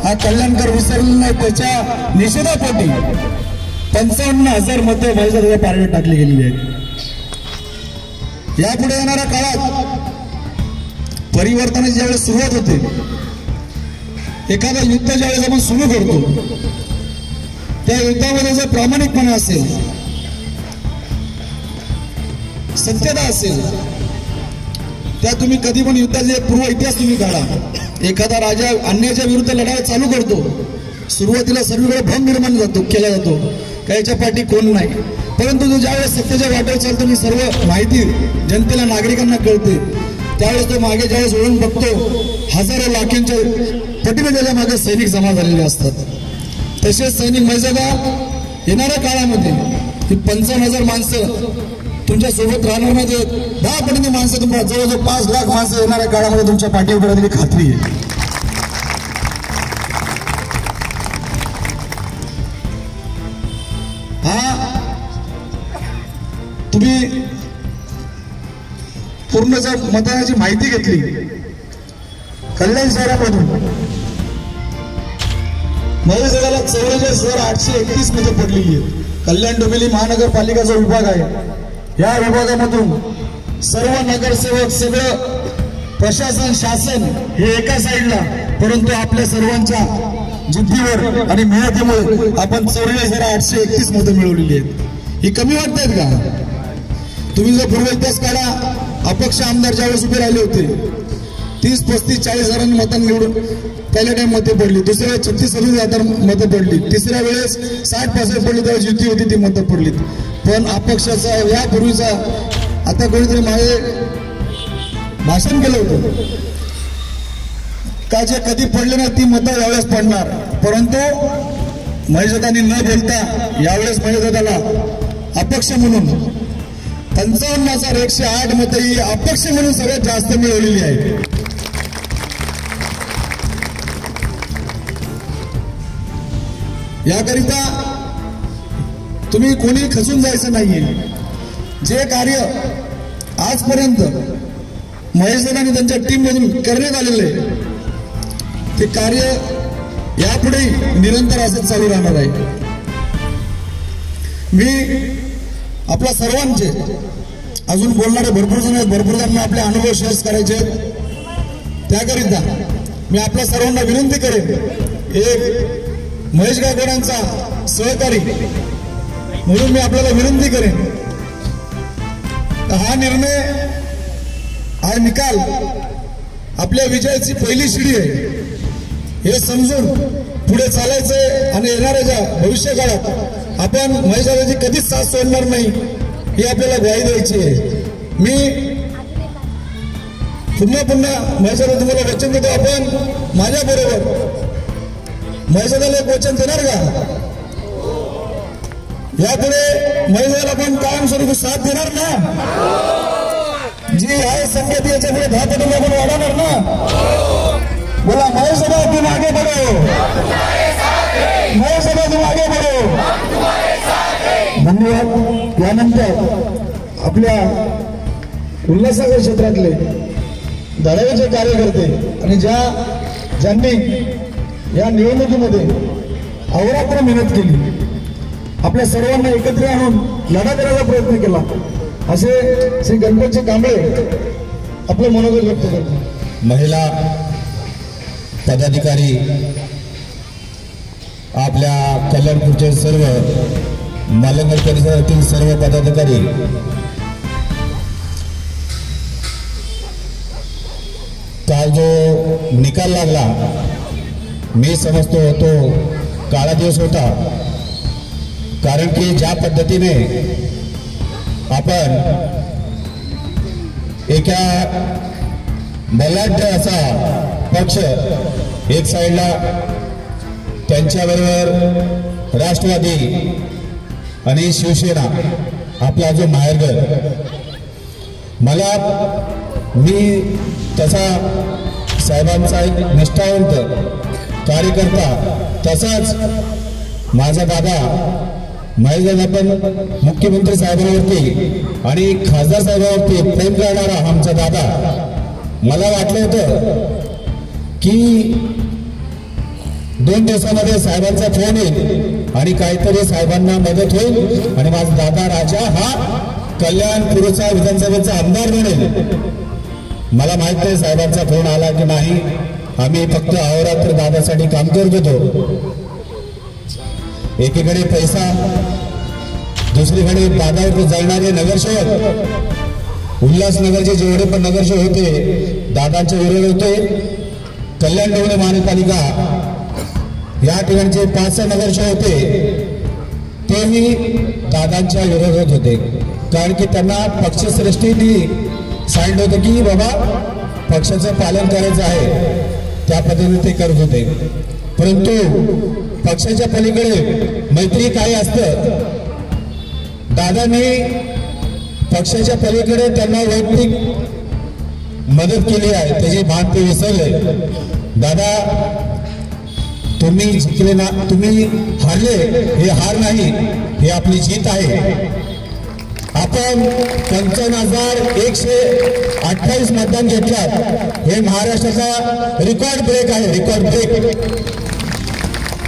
हा कल्याणकर विसरलेला नाही, त्याच्या निषेधापोटी 55,000 मते महेशदादाच्या पारड्यात टाकली गेलेली आहेत. यापुढे येणाऱ्या काळात परिवर्तनाची ज्यावेळेस सुरुवात होते, एखादा युद्ध ज्यावेळेस आपण सुरू करतो, त्या युद्धामध्ये जर प्रामाणिकपणा असेल, सत्यता असेल, त्या तुम्ही कधी पण युद्धाचे पूर्व इतिहास तुम्ही काढा. एखादा राजा अन्यायाच्या विरुद्ध लढाई चालू करतो, सुरुवातीला सर्वीकडे भ्रम निर्माण केला जातो, काहीच्या पाठी कोण नाही. परंतु जो ज्यावेळेस सत्याच्या वाटेवर चालतो आणि सर्व माहिती जनतेला नागरिकांना कळते, त्यावेळेस तो मागे ज्यावेळेस वळून बघतो, हजारो लाखोंच्या पटीने त्याच्या मागे सैनिक जमा झालेले असतात. तसेच सैनिक महेशदादा येणाऱ्या काळामध्ये ही 55,000 माणसं तुमच्या सोबत राहणार नाही, 10 पटीने माणसं तुम्हाला जवळजवळ 5 लाख माणसं येणाऱ्या काळामध्ये तुमच्या पाठीवर राहण्याची खात्री आहे. हा तुम्ही पूर्ण जर मतदानाची माहिती घेतली कल्याण शहरामधून, महेशदादाला 44,831 मतं पडलेली आहेत. कल्याण डोंबिवली महानगरपालिका जो विभाग आहे, या विभागामधून सर्व नगरसेवक, सगळं प्रशासन, शासन हे एका साईडला, परंतु आपल्या सर्वांच्या जिद्दीवर आणि मेहनतीमुळे आपण 44,831 मतं मिळवलेली आहेत. ही कमी वाटतायत का? तुम्ही जर पूर्व इतिहास काढा, अपक्ष आमदार ज्यावेळेस उभे राहिले होते, 30, 35, 40 हजारांनी मतांनी निवडून पहिल्या टाइम मते पडली, दुसऱ्या वेळेस 36,000 मतं पडली, तिसऱ्या वेळेस 60% पडली, त्यावेळेस युती होती ती मतं पडली. पण अपक्षाचा यापूर्वीचा आता कोणीतरी मागे भाषण केलं होतं का, जे कधी पडले नाही ती मतं यावेळेस पडणार. परंतु महेशदादांनी न बोलता यावेळेस महेशदादाला अपक्ष म्हणून 55,108 मतं ही अपक्ष म्हणून सगळ्यात जास्त मिळवलेली आहे. याकरिता तुम्ही कोणी खचून जायचं नाहीये. जे कार्य आजपर्यंत महेशदादा आणि त्यांच्या टीम मधून करण्यात आलेले ते कार्य यापुढे निरंतर असंच चालू राहणार आहे. मी आपल्या सर्वांचे, अजून बोलणारे भरपूर जण आहेत, भरपूर जणांना आपले अनुभव शेअर करायचे, त्याकरिता मी आपल्या सर्वांना विनंती करेन, एक महेश गायकवाडांचा सहकारी म्हणून मी आपल्याला विनंती करेन, हा निर्णय, हा निकाल आपल्या विजयाची पहिली शिडी आहे हे समजून पुढे चालायचंय आणि येणाऱ्या ज्या भविष्य काळात आपण महेशदादाची कधीच साथ सोडणार नाही ही आपल्याला ग्वाही द्यायची आहे. मी पुन्हा महेशदादा तुम्हाला वचन देतो, आपण माझ्या बरोबर महेशदादाला एक वचन देणार का? यापुढे महेशदादाला आपण कायमस्वरूपी साथ देणार ना? जी आहे संगत याच्यापुढे 10 पटीने आपण वाढवणार ना? बोला महेशदादा तुम आगे बढ़ो, महेशदादा तुम आगे बढ़ो. धन्यवाद. यानंतर आपल्या उल्हासनगर क्षेत्रातले धडाडीचे कार्यकर्ते आणि ज्यांनी या निवडणुकीमध्ये अहोरात्र मेहनत केली, आपल्या सर्वांना एकत्र आणून लढा करायचा प्रयत्न केला, असे श्री गणपतजी कांबळे आपलं मनोगत व्यक्त करतात. महिला पदाधिकारी, आपल्या कल्याणपूरचे सर्व मालंगड परिसरातील सर्व पदाधिकारी, काल जो निकाल लागला मी समजतो तो काळा दिवस होता, कारण की ज्या पद्धतीने आपण एका बलाढ्य असा पक्ष एक साईडला, त्यांच्याबरोबर राष्ट्रवादी आणि शिवसेना आपला जो माहेरघर, मला मी तसा साहेबांचा एक निष्ठावंत कार्यकर्ता, तसाच माझा दादा महेशदादा पण मुख्यमंत्री साहेबांवरती आणि खासदार साहेबांवरती प्रेम करणारा आमचा दादा. मला वाटलं होतं की 2 दिवसामध्ये साहेबांचा फोन येईल आणि काहीतरी साहेबांना मदत होईल आणि माझा दादा राजा हा कल्याणपूरचा विधानसभेचा आमदार बनेल. मला माहित नाही साहेबांचा फोन आला की नाही. आम्ही फक्त अहोरात्र दादासाठी काम करत होतो. एकीकडे पैसा, दुसरीकडे दादावर जाणारे नगरसेवक, उल्हासनगरचे जेवढे पण नगरसेवक होते दादांचे विरोध होते. कल्याण डोंबिवली महानगरपालिका या ठिकाणचे 5-6 नगरसेवक होते तेही दादांच्या विरोधात होते. कारण की त्यांना पक्षश्रेष्ठींनी सांगितलं होतं की बाबा पक्षाचं पालन करायचं आहे, त्या पद्धतीने ते करत होते. परंतु पक्षाच्या पलीकडे मैत्री काय असतं, दादांनी पक्षाच्या पलीकडे त्यांना वैयक्तिक मदत केली आहे, त्याची भान ते विसरले. दादा तुम्ही जिंकले ना, तुम्ही हारले हे हार नाही, हे आपली जीत आहे. आपण 55,128 मतदान घेतल्यात, हे महाराष्ट्राचा रेकॉर्ड ब्रेक आहे, रेकॉर्ड ब्रेक.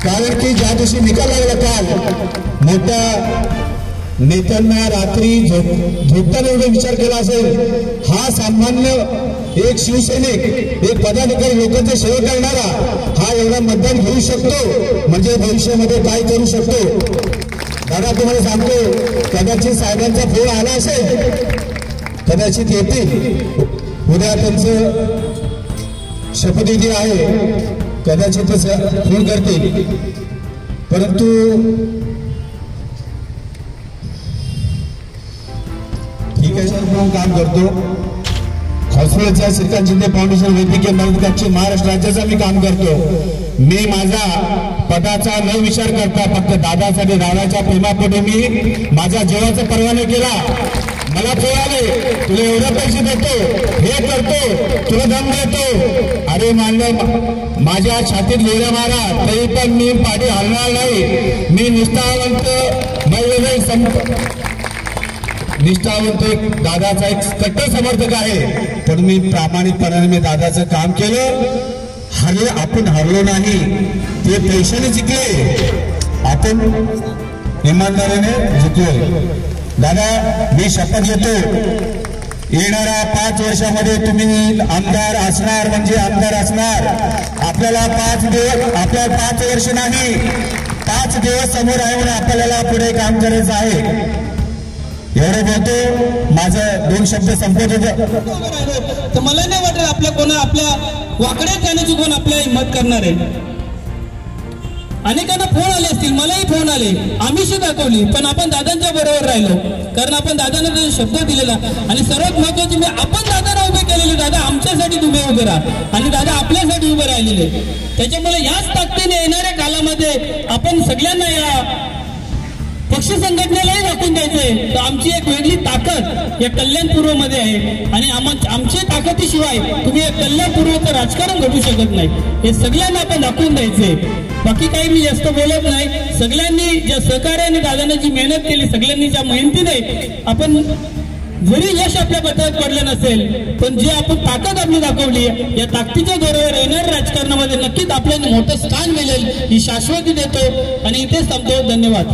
कारण की ज्या दिवशी निकाल लागला काल, मोठ्या नेत्यांना रात्री झोपताना एवढा विचार केला असेल, हा सामान्य एक शिवसैनिक, एक पदाधिकारी, लोकांचे सेवा करणारा हा एवढा मतदान घेऊ शकतो म्हणजे भविष्यामध्ये काय करू शकतो. दादा तुम्हाला सांगतो, कदाचित साहेबांचा फोन आला असेल, कदाचित येतील, उद्या त्यांचं शपथविधी आहे, कदाचित फोन करतील. परंतु ठीक आहे सर, म्हणून काम करतो. हॉस्पिटलच्या श्रीकांत शिंदे फाउंडेशन वैद्यकीय मदतीचे महाराष्ट्र राज्याचा मी काम करतो. मी माझा पदाचा न विचार करता फक्त दादासाठी, दादाच्या प्रेमापोटी मी माझा जीवाचा परवाना केला. मला फोन आले, तुला एवढे पैसे देतो, हे करतो, तुला दम देतो. अरे मानलं, माझ्या छातीत गोळ्या मारा तरी पण मी पाठी हलणार नाही. मी निष्ठावंत एक दादाचा एक कट्टर समर्थक आहे. पण मी प्रामाणिकपणाने मी दादाचं काम केलं. आपण हरलो नाही, ते पैशाने जिंकले, आपण इमानदारीने जिंकलो. दादा मी शपथ घेतो, येणाऱ्या 5 वर्षामध्ये तुम्ही आमदार असणार म्हणजे आमदार असणार. आपल्याला 5 वर्ष नाही, 5 दिवस समोर आहे म्हणून आपल्याला पुढे काम करायचं आहे. एवढं बोलतो, माझं 2 शब्द संपत होते. तर मला नाही वाटत आपल्या वाकड्या जाण्याची कोण आपल्याला हिंमत करणार आहे. अनेकांना फोन आले असतील, मलाही फोन आले, आम्हीशी दाखवली, पण आपण दादांच्या बरोबर राहिलो. कारण आपण दादांना त्याचा शब्द दिलेला. आणि सर्वात महत्वाचे मी आपण दादांना उभे केलेले, दादा आमच्यासाठी तुम्ही उभे राहा आणि दादा आपल्यासाठी उभे राहिलेले. त्याच्यामुळे याच ताकदीने येणाऱ्या कालामध्ये आपण सगळ्यांना या पक्ष संघटनेलाही दाखवून द्यायचंय. तर आमची एक वेगळी ताकद या कल्याण पूर्वमध्ये आहे आणि आमच्या ताकदीशिवाय तुम्ही या कल्याण पूर्वचं राजकारण घडू शकत नाही. हे सगळ्यांना आपण दाखवून द्यायचंय. बाकी काही मी जास्त बोलत नाही. सगळ्यांनी ज्या सहकार्याने दादांनी जी मेहनत केली, सगळ्यांनी ज्या मेहनतीने आपण जरी यश आपल्या पत्रात पडलं नसेल, पण जे आपण ताकद आपली दाखवली, या ताकदीच्या जोरावर येणाऱ्या राजकारणामध्ये नक्कीच आपल्याला मोठं स्थान मिळेल ही शाश्वती देतो आणि इथेच थांबतो. धन्यवाद.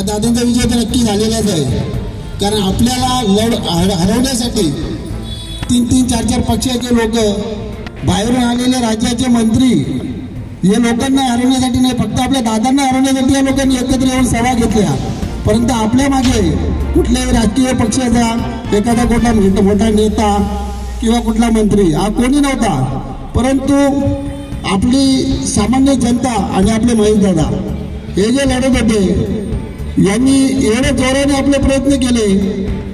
दादांचा विजय तर नक्की झालेलाच आहे. कारण आपल्याला हरवण्यासाठी 3-3, 4-4 पक्षाचे लोक, बाहेरून आलेले राज्याचे मंत्री, या लोकांना हरवण्यासाठी नाही, फक्त आपल्या दादांना हरवण्यासाठी या लोकांनी एकत्र येऊन सभा घेतल्या. परंतु आपल्या मागे कुठल्याही राजकीय पक्षाचा एखादा मोठा नेता किंवा कुठला मंत्री हा कोणी नव्हता. परंतु आपली सामान्य जनता आणि आपले महेश दादा हे जे लढत होते, यांनी एवढ्या जोराने आपले प्रयत्न केले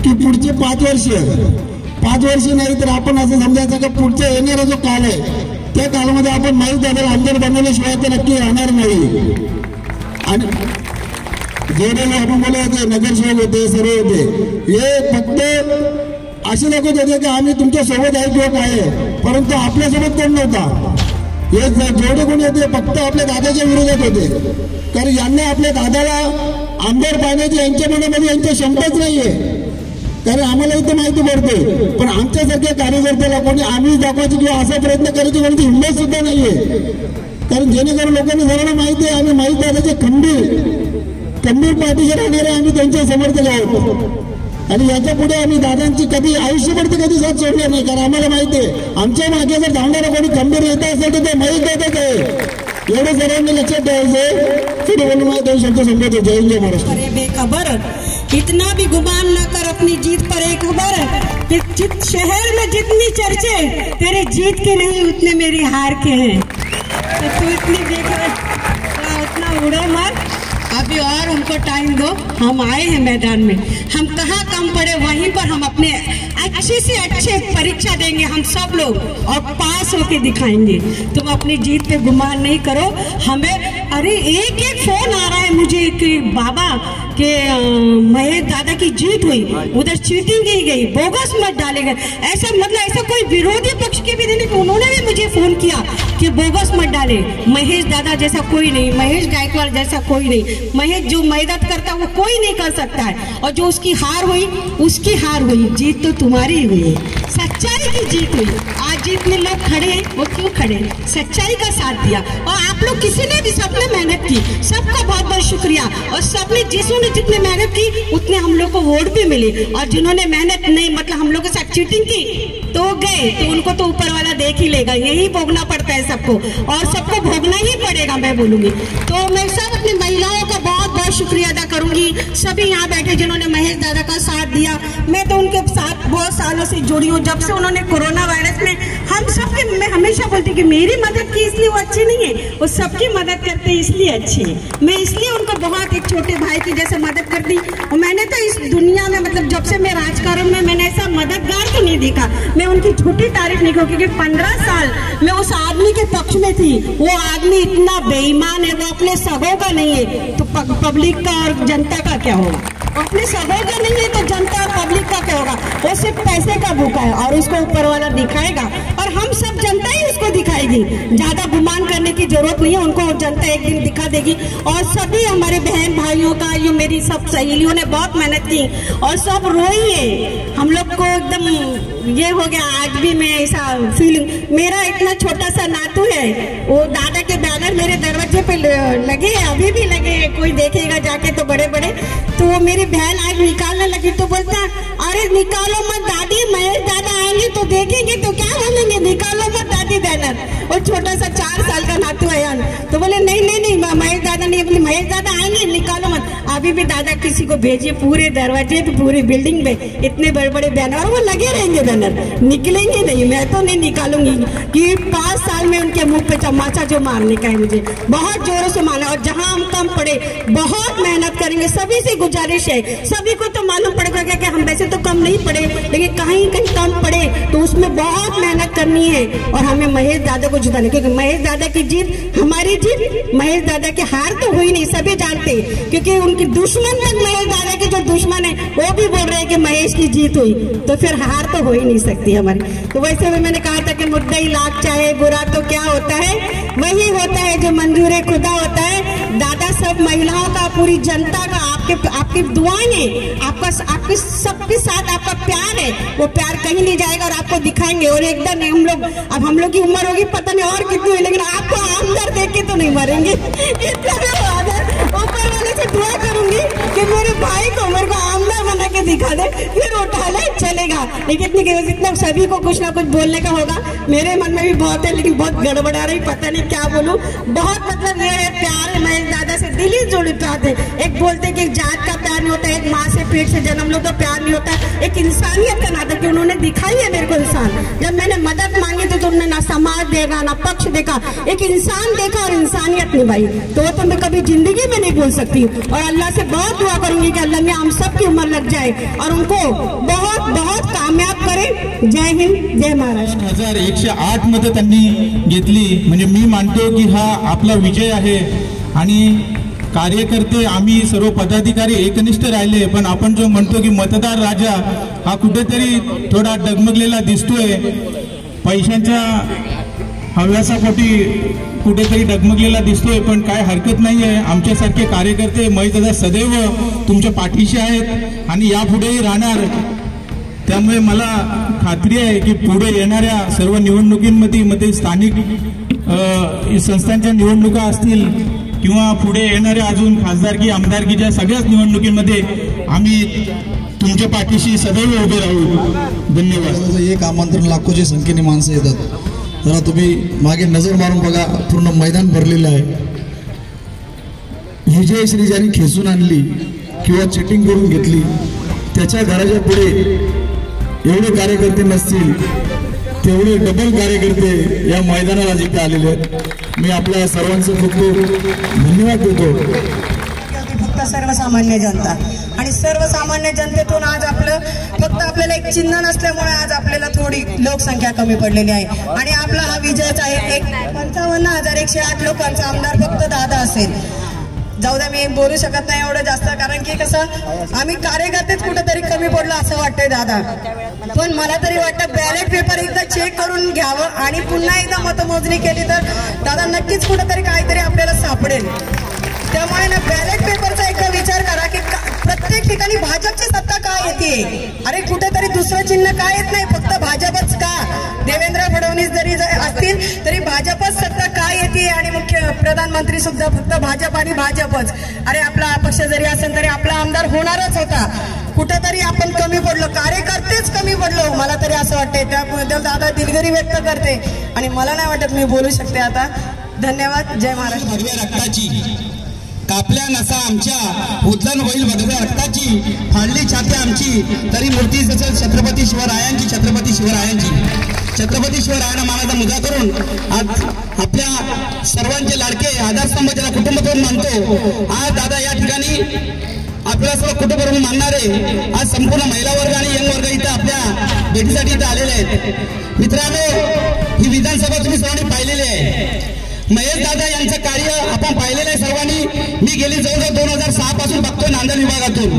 की पुढचे 5 वर्ष नाही तर आपण असं समजायचं की पुढचा येणारा जो काळ आहे त्या काळामध्ये आपण महेश दादाला आमदार बनवल्याशिवाय ते नक्की राहणार नाही. आणि जेवढे आपण बोलत होते, नगरसेवक होते, सर्व होते, हे फक्त असे लोक होते की आम्ही तुमच्या सोबत आहे किंवा काय, परंतु आपल्यासोबत कोण नव्हता. हे जेवढे कोणी होते फक्त आपल्या दादाच्या विरोधात होते. कारण यांना आपल्या दादाला आमदार पाहण्याची यांच्या मनामध्ये यांची क्षमताच नाहीये. कारण आम्हाला इथं माहिती पडते, पण आमच्यासारख्या कार्यकर्त्याला कोणी आम्ही दाखवायची किंवा असा प्रयत्न करायची कोणती हिंमत सुद्धा नाहीये. कारण जेणेकरून लोकांना सर्वांना माहिती आहे, आम्ही माहीत दादाचे खंबीर पाठीशी राहणारे आम्ही त्यांच्या समर्थक आहोत आणि याच्या पुढे आम्ही दादांची कधी आयुष्यभर कधी साथ सोडणार नाही. कारण आम्हाला माहिती आहे आमच्या मागे जर धावणारा कोणी खंबीर येत असेल तर ते महेश दादाच आहे. एवढं सर्वांनी लक्षात ठेवायचं. फिर बोलून मला 2 शब्द संपवतो. जय हिंद महाराष्ट्र. बेखबर इतना भी गुमान न कर अपनी जीत पर एक खबर कि शहर में जितनी चर्चे तेरी जीत के नहीं उतने मेरी हार के हैं. तो तू इतनी बेखबर उतना उड़े मत. अभी और हमको टाइम दो. हम आए हैं मैदान में. हम कहाँ कम पड़े वहीं पर हम अपने अच्छे से अच्छे परीक्षा देंगे हम सब लोग और पास होके दिखाएंगे. तुम अपनी जीत पे गुमान नहीं करो. हमें अरे एक फोन आ रहा है मुझे कि बाबा के महेश दादा की जीत हुई, उधर चीटिंग की गई, बोगस मत डाले गए. ऐसा मतलब ऐसा कोई विरोधी पक्ष के भी नहीं, उन्होंने भी मुझे फोन किया कि बोगस मत डाले. महेश दादा जैसा कोई नहीं, महेश गायकवाड़ जैसा कोई नहीं. महेश जो मेहनत करता है वो कोई नहीं कर सकता है. और जो उसकी हार हुई उसकी हार हुई. जीत तो तुम्हारी हुई है, सच्चाई की जीत हुई. आज जितने लोग खड़े हैं वो क्यों खड़े? सच्चाई का साथ दिया. और आप लोग किसी ने भी सबने मेहनत की, सबका बहुत बहुत शुक्रिया. और सबने जिसने जितने मेहनत की उतने हम लोग को वोट भी मिले. और जिन्होंने मेहनत नहीं मतलब हम लोग के साथ चीटिंग की तो गए, तो उनको तो ऊपर वाला देख ही लेगा. यही भोगना पड़ता है सबको और सबको भोगना ही पड़ेगा मैं बोलूंगी. तो मैं सब अपनी महिलाओं का बहुत बहुत शुक्रिया अदा करूंगी. सभी यहाँ बैठे जिन्होंने महेश दादा का साथ दिया. मैं तो उनके साथ बहुत सालों से जुड़ी हूँ. जब से उन्होंने कोरोना वायरस में हम सबके, मैं हमेशा बोलती कि मेरी मदद की इसलिए वो अच्छी नहीं है, वो सबकी मदद करते इसलिए अच्छी है. मैं इसलिए उनको बहुत एक छोटे भाई की जैसे मदद करती. और मैंने तो इस दुनिया में मतलब जब से मैं राजकारण में मैंने ऐसा मददगार तो नहीं देखा. मैं उनकी छोटी तारीफ नहीं करूँ क्योंकि 15 साल मैं उस आदमी के पक्ष में थी. वो आदमी इतना बेईमान है, वो अपने सबों का नहीं है तो पब्लिक का और जनता का क्या होगा? अपने सबों का नहीं है तो जनता और पब्लिक का क्या होगा? वो सिर्फ पैसे का भूखा है और उसको ऊपर वाला दिखाएगा और हम सब जनता ही उसको दिखाएगी. ज्यादा गुमान करने की जरूरत नहीं है. उनको जनता एक दिन दिखा देगी. और सभी हमारे बहन भाइयों का, ये मेरी सब सहेलियों ने बहुत मेहनत की और सब रोई है. हम लोग को एकदम ये हो गया. आज भी मैं ऐसा फीलिंग, मेरा इतना छोटा सा नातू है, वो दादा के बैनर मेरे दरवाजे पे लगे, अभी भी लगे. कोई देखेगा जाके तो बड़े बड़े. तो वो मेरी बहन आज निकालने लगी तो बोलता अरे निकालो मत दादी, महेश दादा आएंगे तो देखेंगे तो क्या बोलेंगे, निकालो मत दादी बैनर. और छोटा सा 4 साल का नातू है यार. तो बोले नहीं नहीं नहीं महेश दादा नहीं, बोले महेश दादा आएंगे निकालो मत. अभी भी दादा किसी को भेजिए, पूरे दरवाजे पे पूरी बिल्डिंग में इतने बड़े बड़े बैनर और वो लगे रहेंगे. बैनर निकलेंगे नहीं, मैं तो नहीं निकालूंगी कि 5 साल में उनके मुंह पे चमाचा जो मारने का है मुझे बहुत जोरों से मारना. और जहां हम कम पड़े बहुत मेहनत करेंगे. सभी से गुजारिश है, सभी को तो मालूम पड़ेगा कि हम वैसे तो कम नहीं पड़े लेकिन कहीं कहीं कम पड़े तो उसमें बहुत मेहनत करनी है. और हमें महेश दादा को जिताने, क्योंकि महेश दादा की जीत हमारी जीत. महेश दादा की हार तो हुई नहीं, सभी जानते हैं क्योंकि उनकी दुश्मन तक महेश दादा के जो दुश्मन है वो भी बोल रहे हैं कि महेश की जीत हुई. तो फिर हार तो हो ही नहीं सकती हमारी. तो वैसे भी मैंने कहा था कि मुद्दा ही लाख चाहे बुरा तो क्या होता है, वही होता है जो मंजूर खुदा होता है. दादा सब महिलाओं का, पूरी जनता का, आपकी दुआएं हैं, आपके सबके साथ आपका प्यार है. वो प्यार कहीं नहीं जाएगा और आपको दिखाएंगे. और एकदम हम लोग की उम्र होगी पता नहीं और कितनी हुई, लेकिन आपको आमदार देख के तो नहीं मरेंगे. ऊपर वाले से दुआ करूंगी कि मेरे भाई को मेरे को आमदार बना के दिखा दे, फिर उठा ले चलेगा. लेकिन इतना सभी को कुछ ना कुछ बोलने का होगा. मेरे मन में भी बहुत है लेकिन बहुत गड़बड़ा रही, पता नहीं क्या बोलूं. बहुत मतलब ये है प्यार है महेश दादा से, दिल ही जुड़ पाते. एक बोलते कि जात का प्यार नहीं होता, एक माँ से पेट से जन्म लो तो प्यार नहीं होता. एक इंसानियत का नाता कि उन्होंने दिखाई है मेरे को इंसान. जब मैंने मदद मांगी तो तुमने ना समाज देखा ना पक्ष देखा, एक इंसान देखा और इंसानियत निभाई. तो वो तो मैं कभी जिंदगी में नहीं भूल सकती. और अल्लाह से बहुत दुआ करूंगी कि अल्लाह में हम सबकी उम्र लग जाए और उनको बहुत बहुत कामयाब करे. जय हिंद, जय महाराष्ट्र. 1108 मतं त्यांनी घेतली. म्हणजे मी मानतो की हा आपला विजय आहे. आणि कार्यकर्ते आम्ही सर्व पदाधिकारी एकनिष्ठ राहिले. पण आपण जो म्हणतो की मतदार राजा हा कुठेतरी थोडा डगमगलेला दिसतोय. पैशांच्या हव्यासापोटी कुठेतरी डगमगलेला दिसतोय. पण काय हरकत नाही आहे. आमच्यासारखे कार्यकर्ते महेश दादा सदैव तुमच्या पाठीशी आहेत आणि यापुढेही राहणार. त्यामुळे मला खात्री आहे की पुढे येणाऱ्या सर्व निवडणुकींमध्ये स्थानिक संस्थांच्या निवडणुका असतील किंवा पुढे येणाऱ्या अजून खासदारकी आमदारकीच्या सगळ्याच निवडणुकीमध्ये आम्ही तुमच्या पाठीशी सदैव उभे राहू. धन्यवाद. एक आमंत्रण लाखोच्या संख्येने माणसं येतात. जरा तुम्ही मागे नजर मारून बघा, पूर्ण मैदान भरलेलं आहे. विजयश्री ज्यांनी खेचून आणली किंवा चिटिंग करून घेतली, त्याच्या घराच्या पुढे एवढे कार्यकर्ते नसतील तेवढे डबल कार्यकर्ते या मैदानाला जिथे आलेले आहेत. मी आपल्या सर्वांचं खूप धन्यवाद देतो. फक्त सर्वसामान्य जनता आणि सर्वसामान्य जनतेतून आज आपलं फक्त आपल्याला एक चिन्ह नसल्यामुळे आज आपल्याला थोडी लोकसंख्या कमी पडलेली आहे आणि आपला हा विजयच आहे. एक 55,108 लोकांचा आमदार फक्त दादा असेल. जाऊ द्या, मी बोलू शकत नाही एवढं जास्त, कारण की कसं आम्ही कार्यकर्तेच कुठेतरी कमी पडलो असं वाटतंय दादा. पण मला तरी वाटतं बॅलेट पेपर एकदा चेक करून घ्यावं आणि पुन्हा एकदा मतमोजणी केली तर दादा नक्कीच कुठेतरी काहीतरी आपल्याला सापडेल. त्यामुळे ना बॅलेट पेपरचा एकदा विचार करा की प्रत्येक ठिकाणी भाजपची सत्ता का येते. अरे कुठेतरी दुसरं चिन्ह का येत नाही, फक्त भाजपच का. देवेंद्र फडणवीस जरी असतील तरी भाजपच सत्ता का येते आणि मुख्य प्रधानमंत्री सुद्धा फक्त भाजप आणि भाजपच. अरे आपला पक्ष जरी असेल तरी आपला आमदार होणारच होता. कुठेतरी आपण कमी पडलो, कार्यकर्तेच कमी पडलो, मला तरी असं वाटतंय. त्याबद्दल दादा दिलगिरी व्यक्त करते आणि मला नाही वाटत मी बोलू शकते आता. धन्यवाद. जय महाराष्ट्र. भगव्या रक्ताची कापल्या नसा आमच्या, उदलन होईल भगव्या रक्ताची, फाडली छाती आमची तरी मूर्ती जसं छत्रपती शिवरायांची. छत्रपती शिवरायांना मानाचा मुद्दा करून आज आपल्या सर्वांचे लाडके आधारस्तंभ ज्याला कुटुंब म्हणून मानतो, आज दादा या ठिकाणी आपल्याला सर्व कुटुंब म्हणून मानणारे आज संपूर्ण महिला वर्ग आणि यंग वर्ग इथं आपल्या भेटीसाठी इथं आलेले आहेत. मित्रांनो, ही विधानसभा तुम्ही सर्वांनी पाहिलेली आहे. महेश दादा यांचं कार्य आपण पाहिलेलं आहे सर्वांनी. मी गेली जवळजवळ 2006 पासून बघतोय नांदेड विभागातून.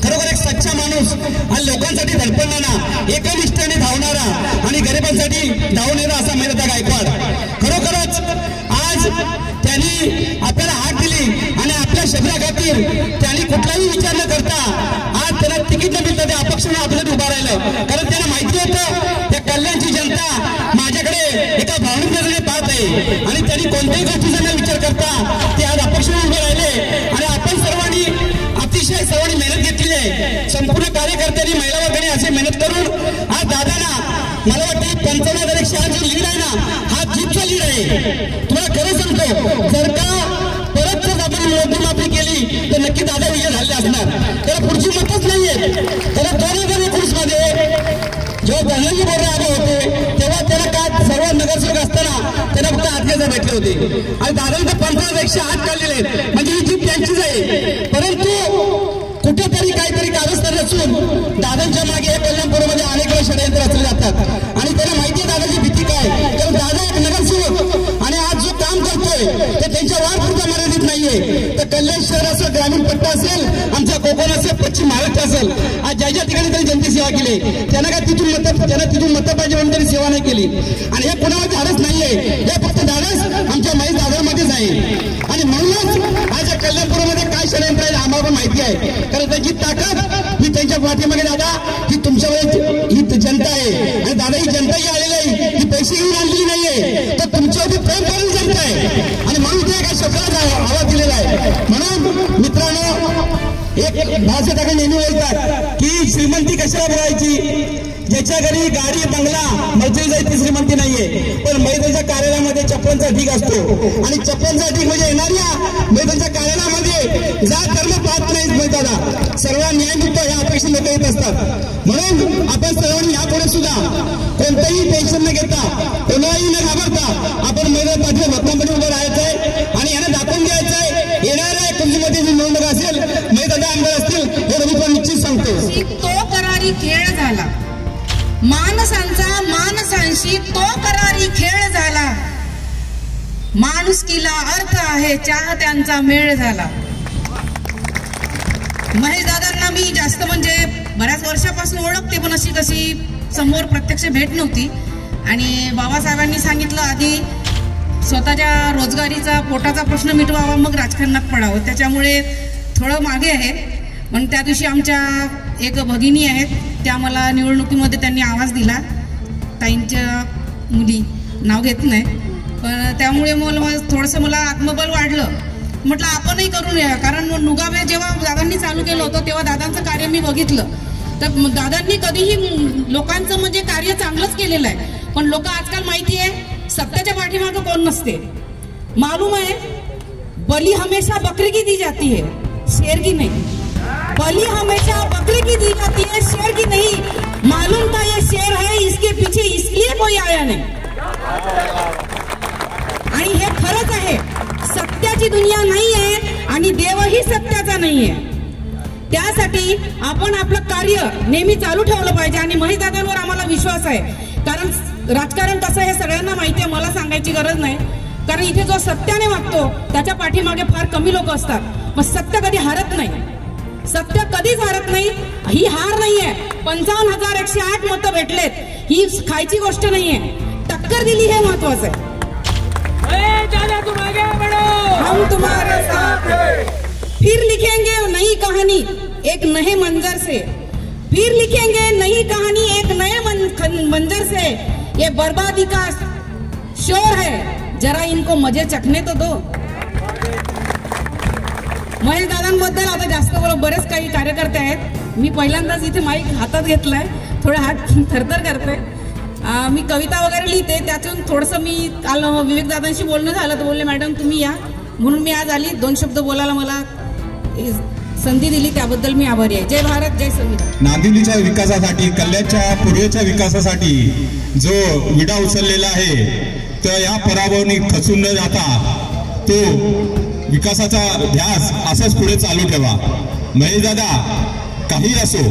खरोखर एक सच्चा माणूस आणि लोकांसाठी धडपडणारा, एकनिष्ठेने धावणारा आणि गरिबांसाठी धावून येणारा असा महेश दादा गायकवाड. खरोखरच आज त्यांनी आपल्याला हात दिली आणि आपल्या शब्दाखातीर त्यांनी कुठलाही विचार न करता आज त्याला तिकीट न मिळतं ते अपक्ष म्हणून आपल्याला उभा राहिलं. कारण त्यांना माहिती होतं त्या कल्याणची जनता माझ्याकडे एका भावनिक नजरेने पाहत आहे आणि त्यांनी कोणत्याही गोष्टीचा न विचार करता ते आज अपक्ष म्हणून उभे राहिले. आणि आपण सर्वांनी अतिशय मेहनत घेतली आहे. संपूर्ण कार्यकर्त्यांनी, महिला वर्गाने अशी मेहनत करून आज दादांना मला वाटतं 55,108 जो लीड आहे ना, हा जीतचा लीड आहे. तुम्हाला खरं सांगतो, जर का परत आपण मोजमापणी केली तर नक्की दादा विजय झाले असणार. त्याला पुढची मतच नाहीये. त्याला 2019 मध्ये जेव्हा धनंजय बोर्डे आले होते तेव्हा त्याला काय सर्व नगरसेवक असताना त्याला फक्त आत्महत्या भेटले होते आणि दादांना 55,108 काढलेले आहेत. म्हणजे ही जीत त्यांचीच आहे. परंतु कुठेतरी काहीतरी कागदपत्र नसून दादांच्या मागे कल्याणपूरमध्ये अनेक वेळा षडयंत्र रचले जातात आणि त्याला माहिती आहे दादाची भीती काय. कारण दादा एक नगरसेवक आणि आज जो काम करतोय ते त्यांच्या वाढपुरता मर्यादित नाहीये. तर कल्याण शहर असेल, ग्रामीण पट्टा असेल, आमचा कोकण असेल, पश्चिम महाराष्ट्र असेल, आज ज्या ठिकाणी त्यांनी जनतेची सेवा केली त्यांना काय तिथून मतं पाहिजे म्हणून त्यांनी सेवा नाही केली. आणि हे कोणावर धाडस नाहीये, हे फक्त धाडस आमच्या महेश दादामध्येच आहे. आणि म्हणूनच आज या कल्याणपूरमध्ये काय षडयंत्र आहे आम्हाला पण माहिती आहे. कारण त्यांची ताकद ही त्यांच्या पाठीमागे दादा ही तुमच्यामध्ये ही जनता आहे. आणि दादा ही जनता ही आलेली आहे, ही पैसे घेऊन आणलेली नाहीये, तर तुमच्यावरती प्रेम करून जनता आहे. आणि म्हणून ते काय शब्दाला आवाज दिलेला आहे. म्हणून मित्रांनो, एक भाषेत नेहमी बोलतात की श्रीमंती कशाला बोलायची, ज्याच्या घरी गाडी बंगला मर्जी जायची श्रीमंती नाहीये. पण मैदानाच्या कार्यालयामध्ये चप्पलचा ढीग असतो आणि चप्पलचा ढीग म्हणजे येणाऱ्या मैदानाच्या कार्यालयामध्ये जात धर्म पाहत नाहीत. मैदाना सर्व न्याय मिळतो ह्या अपेक्षा लोक येत असतात. म्हणून आपण सर्वांनी यापुढे सुद्धा कोणतंही टेन्शन न घेता, कोणाही न घाबरता आपण मैदान पाठीवर भक्तांमध्ये उभं राहायचंय आणि यांना दाखवून द्यायचंय. येणाऱ्या एप्रिलमध्ये जी निवडणूक असेल, मैदाना आमदार असतील, हे रवी पण निश्चित सांगतो. तो करारी खेळ झाला, माणसांशी तो करारी खेळ झाला, माणुसकीला अर्थ आहे, चाहत्यांचा मेळ झाला. महेश दादांना मी जास्त म्हणजे बऱ्याच वर्षापासून ओळखते, पण अशी कशी समोर प्रत्यक्ष भेट नव्हती. आणि बाबासाहेबांनी सांगितलं आधी स्वतःच्या रोजगारीचा पोटाचा प्रश्न मिटवावा, मग राजकारणात पडावं. त्याच्यामुळे थोडं मागे आहे. पण त्या दिवशी आमच्या एक भगिनी आहेत, त्या मला निवडणुकीमध्ये त्यांनी आवाज दिला. ताईंच्या मुली नाव घेत नाही, पण त्यामुळे थोडंसं मला आत्मबल वाढलं. म्हटलं आपणही करून या, कारण नुगावे जेव्हा दादांनी चालू केलं होतं तेव्हा दादांचं कार्य मी बघितलं. तर दादांनी कधीही लोकांचं म्हणजे कार्य चांगलंच केलेलं आहे. पण लोक आजकाल माहिती आहे सत्याच्या पाठीमागं कोण नसते. मालूम है बलि हमेशा बकरी की दी जाती है, शेर की नहीं. बलि हमेशा बकरी की दी जाती है, शेर की नहीं. मालूम था ये शेर है, इसके पीछे इसलिए कोई आया नहीं. आणि हे खरंच आहे. सत्याची दुनिया नाही आहे आणि देवही सत्याचा नाही आहे. त्यासाठी आपण आपलं कार्य नेहमी चालू ठेवलं पाहिजे. आणि महेश दादांवर आम्हाला विश्वास आहे, कारण राजकारण कसं हे सगळ्यांना माहिती आहे, मला सांगायची गरज नाही. कारण इथे जो सत्याने वागतो त्याच्या पाठीमागे फार कमी लोक असतात. मग सत्य कधी हारत नाही, सत्य कधीच हारत नाही. ही हार नाहीये. 55,108 मतं भेटलेत, ही खायची गोष्ट नाहीये. टक्कर दिली हे महत्वाचं आहे. हम तुम्हारे साथ हैं. फिर लिखेंगे नई कहानी एक नए मंजर से. फिर लिखेंगे नई कहानी एक नए मंजर से. ये बर्बादी का शोर है, जरा इनको मजे चखने तो दो. महेश दादांबद्दल आता जास्त बरेच काही कार्यकर्ते आहेत. मी पहिल्यांदाच इथे माईक हातात घेतलाय, थोडं हात थरथर करते. मी कविता वगैरे लिहिते, त्यातून थोडंसं मी काल विवेक दादांशी बोलणं झालं तर बोलले मॅडम तुम्ही या, म्हणून मी आज आली. 2 शब्द बोलायला मला संधी दिली त्याबद्दल मी आभारी आहे. जय भारत, जय संविधान. नांदिवलीच्या विकासासाठी, कल्याणच्या पूर्वेच्या विकासासाठी जो विडा उचललेला आहे तर या पराभवानी खचून न जाता तो विकासाचा ध्यास असाच पुढे चालू ठेवा. महेश दादा, काही असो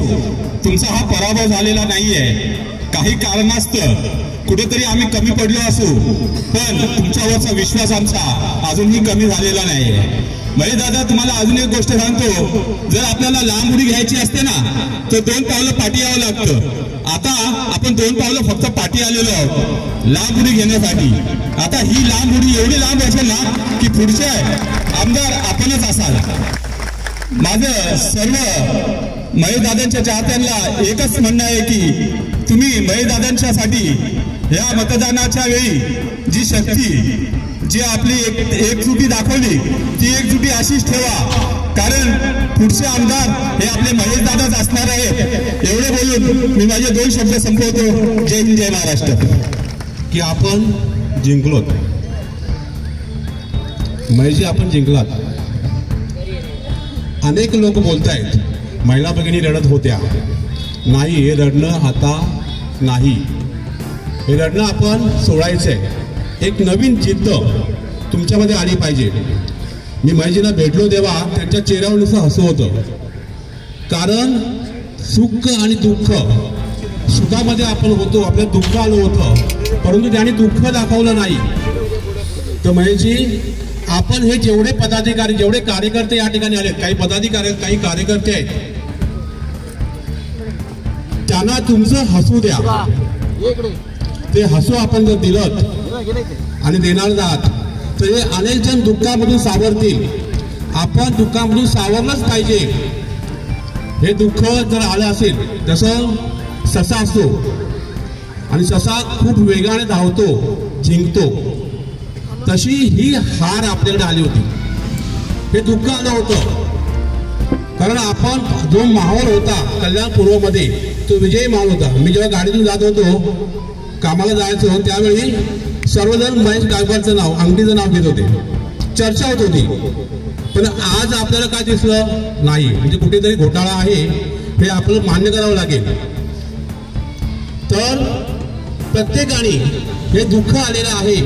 तुमचा हा पराभव झालेला नाहीये. काही कारणास्तव कुठेतरी आम्ही कमी पडलो असू, पण तुमच्यावरचा विश्वास आमचा अजूनही कमी झालेला नाहीये. महेश दादा, तुम्हाला अजून एक गोष्ट सांगतो, जर आपल्याला लांब उडी घ्यायची असते ना तर 2 पावलं पाठी यावं लागतं. आता आपण 2 पावलं फक्त पाठी आलेलो आहोत लांब उडी घेण्यासाठी. आता ही लांब उडी एवढी लांब असेल ना की पुढचे आमदार आपणच असाल. माझं सर्व महेश दादांच्या चाहत्यांना एकच म्हणणं आहे की तुम्ही महेश दादांच्यासाठी या मतदानाच्या वेळी जी शक्ती, जी आपली एकजुटी दाखवली ती एकजुटी अशीच ठेवा, कारण पुढचे आमदार हे आपले महेश दादाच असणार आहेत. एवढे बोलून मी माझे 2 शब्द संपवतो. जय हिंद, जय महाराष्ट्र. की आपण जिंकलोत महेशजी, आपण जिंकलात. अनेक लोक बोलतायत महिला भगिनी रडत होत्या. नाही, हे रडणं आता नाही, हे रडणं आपण सोडायचंय. एक नवीन जिद्द तुमच्यामध्ये आली पाहिजे. मी महेशजींना भेटलो तेव्हा त्यांच्या चेहऱ्यावर नुसतं हसू होतं, कारण सुख आणि दुःख, सुखामध्ये आपण होतो, आपल्याला दुःख आलं होतं, परंतु त्याने दुःख दाखवलं नाही. तर महेशजी, आपण हे जेवढे पदाधिकारी, जेवढे कार्यकर्ते या ठिकाणी आलेत, काही पदाधिकारी, काही कार्यकर्ते आहेत, त्यांना तुमचं हसू द्या. ते हसू आपण जर दिलं आणि देणार जात तर हे अनेक जण दुःखामधून सावरतील. आपण दुःखामधून सावरलंच पाहिजे. हे दुःख जर आलं असेल, जसं ससा असतो आणि ससा खूप वेगाने धावतो, जिंकतो, तशी ही हार आपल्याकडे आली होती. हे दुःख आलं होतं कारण आपण जो माहोल होता कल्याण पूर्वमध्ये तो विजयी माहोल होता. मी जेव्हा गाडीतून जात होतो, कामाला जायचो, त्यावेळी सर्वजण महेश गायकवाडचं नाव, अंगठीचं नाव घेत होते, चर्चा होत होती. पण आज आपल्याला काय दिसलं नाही, म्हणजे कुठेतरी घोटाळा आहे हे आपल्याला मान्य करावं लागेल. तर प्रत्येकाने हे दुःख आलेलं आहे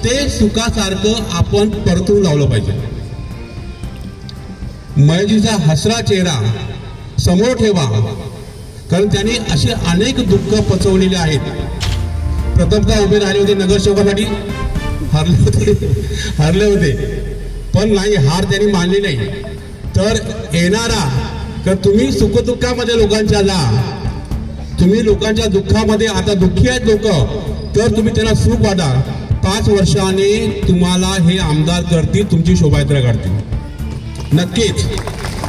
ते सुखासारखं आपण परतून लावलं पाहिजे. महेशजीचा हसरा चेहरा समोर ठेवा, कारण त्यांनी असे अनेक दुःख पचवलेले आहेत. प्रथमतः उभे राहिले होते नगरसेवकासाठी, हरले होते, पण नाही, हार त्यांनी मानली नाही. तर येणारा, तर तुम्ही सुखदुःखामध्ये लोकांच्या जा, तुम्ही लोकांच्या दुःखामध्ये आता दुःखी आहेत लोक, तर तुम्ही त्यांना सुख वाटा. 5 वर्षांनी तुम्हाला हे आमदार करतील, तुमची शोभायात्रा काढतील नक्कीच.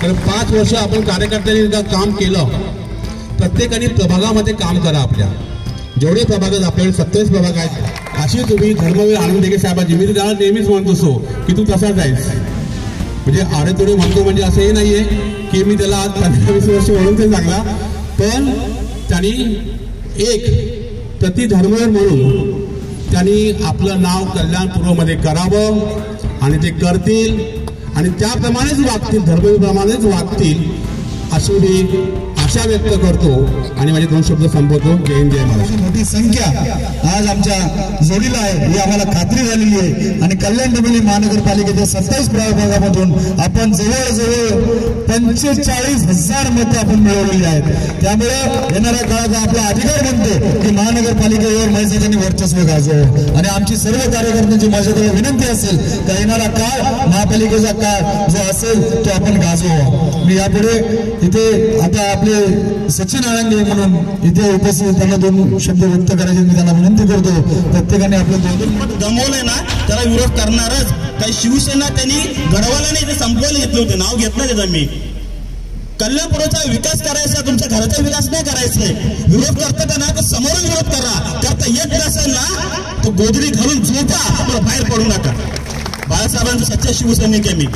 तर 5 वर्ष आपण कार्यकर्त्यांनी काम केलं. प्रत्येकाने प्रभागामध्ये काम करा. आपल्या जेवढे प्रभाग आहेत, आपल्याकडे 27 प्रभाग आहेत, अशी तुम्ही धर्मवीर आनंद देगे साहेबांची, मी त्याला नेहमीच म्हणत असतो की तू तसाच आहेस. म्हणजे आडे तोडे म्हणतो म्हणजे असं हे नाहीये की मी त्याला आज 15-20 वर्ष म्हणून ते सांगला, पण त्यांनी एक प्रतिधर्मवीर म्हणून त्यांनी आपलं नाव कल्याणपूर्वमध्ये करावं आणि ते करतील आणि त्याप्रमाणेच वागतील, धर्मवीरप्रमाणेच वागतील अशी मी आशा व्यक्त करतो आणि माझे 2 शब्द संपवतो. जय हिंद, जय महाराष्ट्र. मोठी संख्या आज आमच्या जोडीला आहे ही आम्हाला खात्री झालेली आहे आणि कल्याण डोंबिवली महानगरपालिकेच्या 27 प्रभागामधून आपण जवळजवळ 45,000 मतं आपण मिळवलेली आहेत. त्यामुळे येणाऱ्या काळात आपला अधिकार बनतो की महानगरपालिकेवर महिलांनी वर्चस्व गाजवावं आणि आमची सर्व कार्यकर्त्यांची माझ्याकडे विनंती असेल का येणारा काळ महापालिकेचा काळ जो असेल तो आपण गाजवावा. मी यापुढे इथे आता आपले सचिन आळंगे म्हणून इथे उपस्थित त्यांना 2 शब्द व्यक्त करायचे मी त्यांना विनंती करतो. प्रत्येकाने आपलं 2 मत गमवलंय ना त्याला विरोध करणारच. काही शिवसेना त्यांनी घडवायला नाही, ते संपवायला घेतले होते, नाव घेतलं त्याचं मी. कल्याणपूरचा विकास करायचा, तुमच्या घराचा विकास नाही करायचा. विरोध करता ना तर समोर विरोध करा. करता येत नसेल ना तो गोदरी घालून झोपा, आपलं बाहेर पडू नका. बाळासाहेबांचं सच्चा शिवसैनिक आहे मी.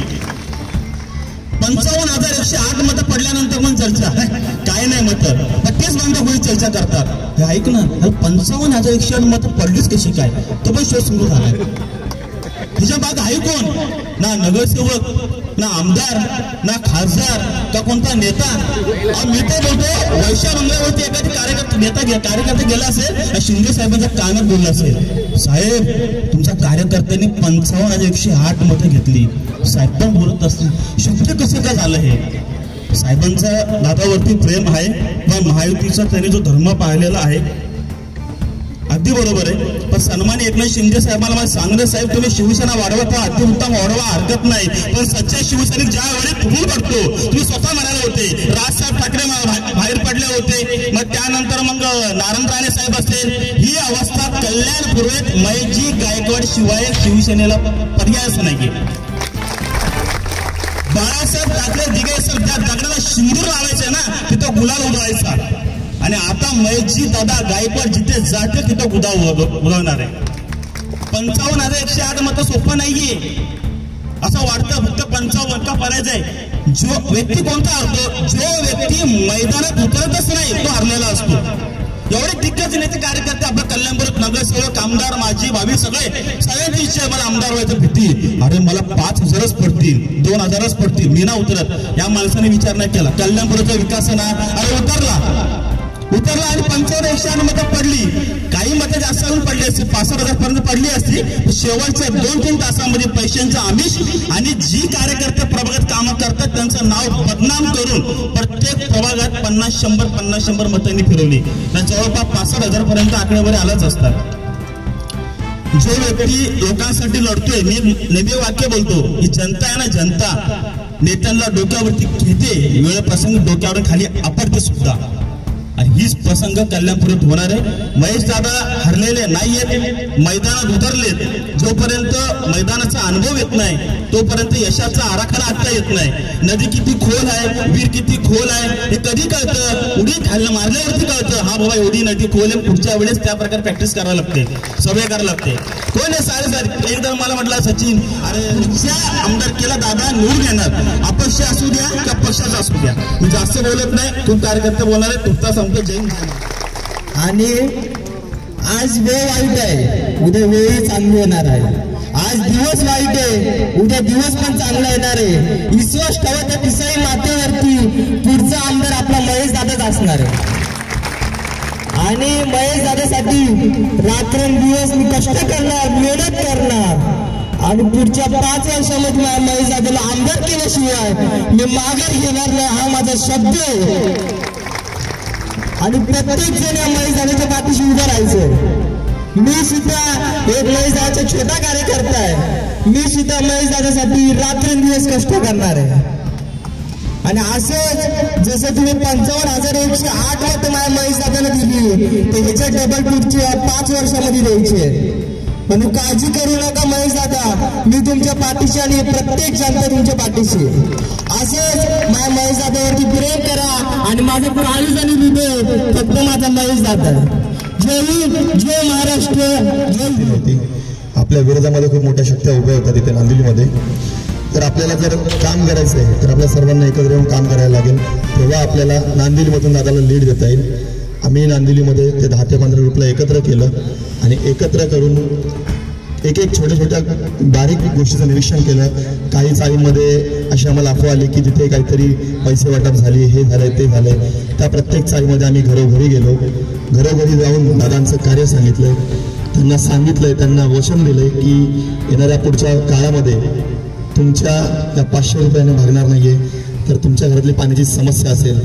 55,108 मतं पडल्यानंतर पण चर्चा काय नाही मतं, तेच बांधव होईल चर्चा करतात. हे ऐक ना, 55,108 मतं पडलीच कशी काय, तो पण शोध सुरू झालाय. तिच्या बाग आहे कोण? ना नगरसेवक, ना आमदार, ना खासदार, का कोणता नेता. मी तर बोलतो वैशा बंगल्यावरती एखादी कार्यकर्ता गेला असेल, शिंदे साहेबांच्या कानात बोलला असेल, साहेब तुमच्या कार्यकर्त्यांनी 55,108 मतं घेतली. साहेब पण बोलत असतील, शक्य कसं काय झालं हे. साहेबांचा दादावरती प्रेम आहे व महायुतीचा त्यांनी जो धर्म पाहिलेला आहे अगदी बरोबर आहे. पण सन्मान्य एकनाथ शिंदे साहेबांना मला सांगणं, साहेब तुम्ही शिवसेना वाढवता, अतिउत्तम वाढवा, हरकत नाही, पण सच्चा शिवसैनिक ज्या वेळी फुटून पडतो, तुम्ही स्वतः म्हणाले होते, राजसाहेब ठाकरे बाहेर पडले होते, मग त्यानंतर मग नारायण राणे साहेब असेल, ही अवस्था कल्याण पूर्वेत मैजी गायकवाड शिवाय शिवसेनेला पर्यायच नाहीये. बाळासाहेब ठाकरे दिगे सर त्या दगडाला शिंदूर लावायचे ना तिथं गुलाल उडवायचा आणि आता महेशजी दादा गायकवाड जिथे जाते तिथं उडवणार आहे. 55,108 मतं सोपं नाहीये असं वाटतं. फक्त 55 का पराजय. जो व्यक्ती कोणता हरतो, जो व्यक्ती मैदानात उतरतच नाही तो हरलेला असतो. एवढे दिग्गज नेते कार्यकर्ते आपल्या कल्याणपूर नगरसेवक, आमदार, माजी भावी सगळ्यांची इच्छा आहे मला आमदार व्हायचं. भीती, अरे मला 5,000च पडतील, 2,000च पडतील, मी ना उतरत. या माणसाने विचार नाही केला. कल्याणपूरचा विकास ना अरे उतरला आणि 55,108 मतं पडली. काही मतं जास्त पडली असती, 65,000 पर्यंत पडली असती. शेवटच्या 2-3 तासामध्ये पैशांचं आमिष आणि जी कार्यकर्ते प्रभागात कामं करतात त्यांचं नाव बदनाम करून प्रत्येक प्रभागात 50-100 मतांनी फिरवली. जवळपास 65,000 पर्यंत आकडेवारी आलाच असतात. जो व्यक्ती लोकांसाठी लढतोय, मी नेहमी वाक्य बोलतो की जनता आहे ना, जनता नेत्यांना डोक्यावरती घेते, वेळ प्रसंग डोक्यावर खाली आपडते सुद्धा. आणि हीच प्रसंग कल्याणपुरात होणार आहे. महेश दादा हरलेले नाहीयेत, मैदानात उतरलेत. जोपर्यंत मैदानाचा अनुभव येत नाही तोपर्यंत यशाचा आराखडा आखता येत नाही. नदी किती खोल आहे, वीर किती खोल आहे हे कधी कळतं, उडी मारल्यावरती कळतं. हा बाबा एवढी नदी खोल आहे, पुढच्या वेळेस त्या प्रकारे प्रॅक्टिस करावं लागते, सवय करावं लागते. कोण आहे सारे एकदा मला म्हटलं सचिन, अरे ज्या आमदार केला दादा निवडून येणार, अपक्ष असू द्या का पक्षाचा असू द्या, मी जास्त बोलत नाही, खूप कार्यकर्ते बोलणार आहे, तुमचा संपत जैन. आणि आज वेळ वाईट आहे, उद्या वेळ चांगली येणार आहे. आज दिवस वाईट आहे, उद्या दिवस पण चांगला येणार आहे. विश्वास ठेवा त्या पिसाई मातेवरती, पुढचा आमदार आपला महेश दादाच असणार आहे. आणि महेश दादासाठी रात्रंदिवस मी कष्ट करणार, मेहनत करणार आणि पुढच्या 5 वर्षामध्ये महेश दादाला आमदार केल्याशिवाय मी माघार घेणार नाही, हा माझा शब्द आहे. आणि प्रत्येक जण या महेश दादाच्या पाठीशी उभं राहायचं. मी सुद्धा एक महेश दादाचा छोटा कार्यकर्ता आहे, मी सुद्धा महेश दादासाठी रात्रंदिवस कष्ट करणार आहे. आणि असं जसं तुम्ही 55,108 मतं माझ्या महेश दादाला दिली, तर ह्याच्या डबल पुढच्या 5 वर्षामध्ये द्यायचे. म्हणून काळजी करू नका महेश दादा, मी तुमच्या पाठीशी आणि प्रत्येक जनता तुमच्या पाठीशी. असंच माझ्या महेश दादावरती प्रेम करा आणि माझं काळीज आणि हृदय फक्त माझा महेश दादा. जय हिंद, जय महाराष्ट्र, जय हिंद. आपल्या विरोधामध्ये खूप मोठ्या शक्त्या उभ्या होत्या तिथे नांदिवलीमध्ये. तर आपल्याला जर काम करायचं आहे तर आपल्या सर्वांना एकत्र येऊन काम करायला लागेल. तेव्हा आपल्याला नांदिवलीमधून दादाला लीड देता येईल. आम्ही नांदिवलीमध्ये ते 10 ते 15 ग्रुपला एकत्र केलं आणि एकत्र करून एक छोट्या बारीक गोष्टीचं निरीक्षण केलं. काही चाळीमध्ये अशी आम्हाला अफवा आली की तिथे काहीतरी पैसे वाटप झाली, हे झालंय ते झालंय. त्या प्रत्येक चाळीमध्ये आम्ही घरोघरी गेलो. घरोघरी जाऊन दादांचं कार्य सांगितलं, त्यांना सांगितलंय, त्यांना वचन दिलंय की येणाऱ्या पुढच्या काळामध्ये तुमच्या त्या 500 रुपयाने भागणार नाहीये. तर तुमच्या घरातली पाण्याची समस्या असेल,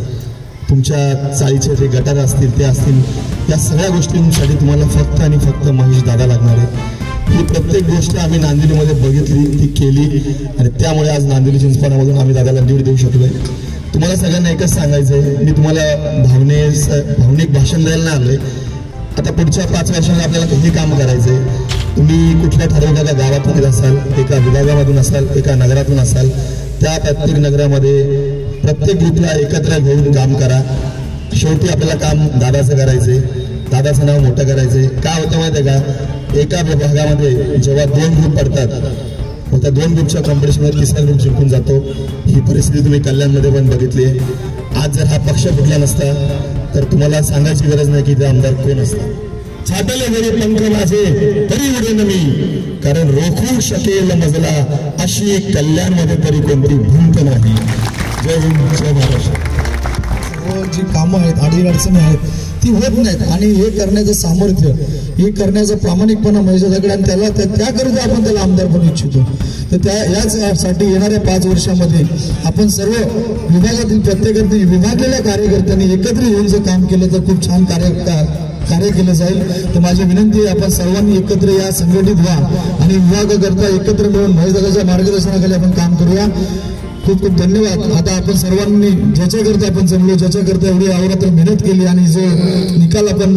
तुमच्या चाळीचे जे गटार असतील ते असतील, या सगळ्या गोष्टींसाठी तुम्हाला फक्त आणि फक्त महेश दादा लागणार आहे. ही प्रत्येक गोष्ट आम्ही नांदिवलीमध्ये बघितली, ती केली आणि त्यामुळे आज नांदिवली चिंचपाण्यामधून आम्ही दादाला लीड देऊ शकलोय. तुम्हाला सगळ्यांना एकच सांगायचंय, मी तुम्हाला भावनिक भाषण द्यायला नाही आलोय. आता पुढच्या 5 वर्षांना आपल्याला हे काम करायचंय. तुम्ही कुठल्या ठरवलेल्या गावातून असाल, एका विभागामधून असाल, एका नगरातून असाल, त्या प्रत्येक नगरामध्ये प्रत्येक ग्रुपला एकत्र घेऊन काम करा. शेवटी आपल्याला काम दादाचं करायचंय, दादाचं नाव मोठं करायचंय. काय होतं माहिती आहे का, एका विभागामध्ये जेव्हा 2 ग्रुप पडतात व त्या 2 ग्रुपच्या कॉम्पिटिशनमध्ये 3रा ग्रुप जिंकून जातो. ही परिस्थिती तुम्ही कल्याणमध्ये पण बघितली आहे. आज जर हा पक्ष फुटला नसता तर तुम्हाला सांगायची गरज नाही की ते आमदार कोण असतात. छाटले जरी पंख माझे तरी उडेन मी, कारण रोखू शकेल मजला अशी कल्याणमध्ये तरी कोणती भिंत नाही. जय हिंद, जय महाराष्ट्र. जी कामं आहेत, अडीअडचणी आहेत, ती होत नाहीत आणि हे करण्याचं सामर्थ्य, हे करण्याचा प्रामाणिकपणा महेशदादाकडे आणि त्याकरिता आपण त्याला आमदार बनवू इच्छितो. तर यासाठी येणाऱ्या 5 वर्षामध्ये आपण सर्व विभागातील प्रत्येकातील विभागलेल्या कार्यकर्त्यांनी एकत्र येऊन जर काम केलं तर खूप छान कार्य केलं जाईल. तर माझी विनंती आहे, आपण सर्वांनी एकत्र या, संघटित व्हा आणि विभागाकरता एकत्र मिळून महेशदादाच्या मार्गदर्शनाखाली आपण काम करूया. खूप खूप धन्यवाद. आता आपण सर्वांनी ज्याच्याकरता आपण जमलो, ज्याच्याकरता एवढी अहोरात्र मेहनत केली आणि जो निकाल आपण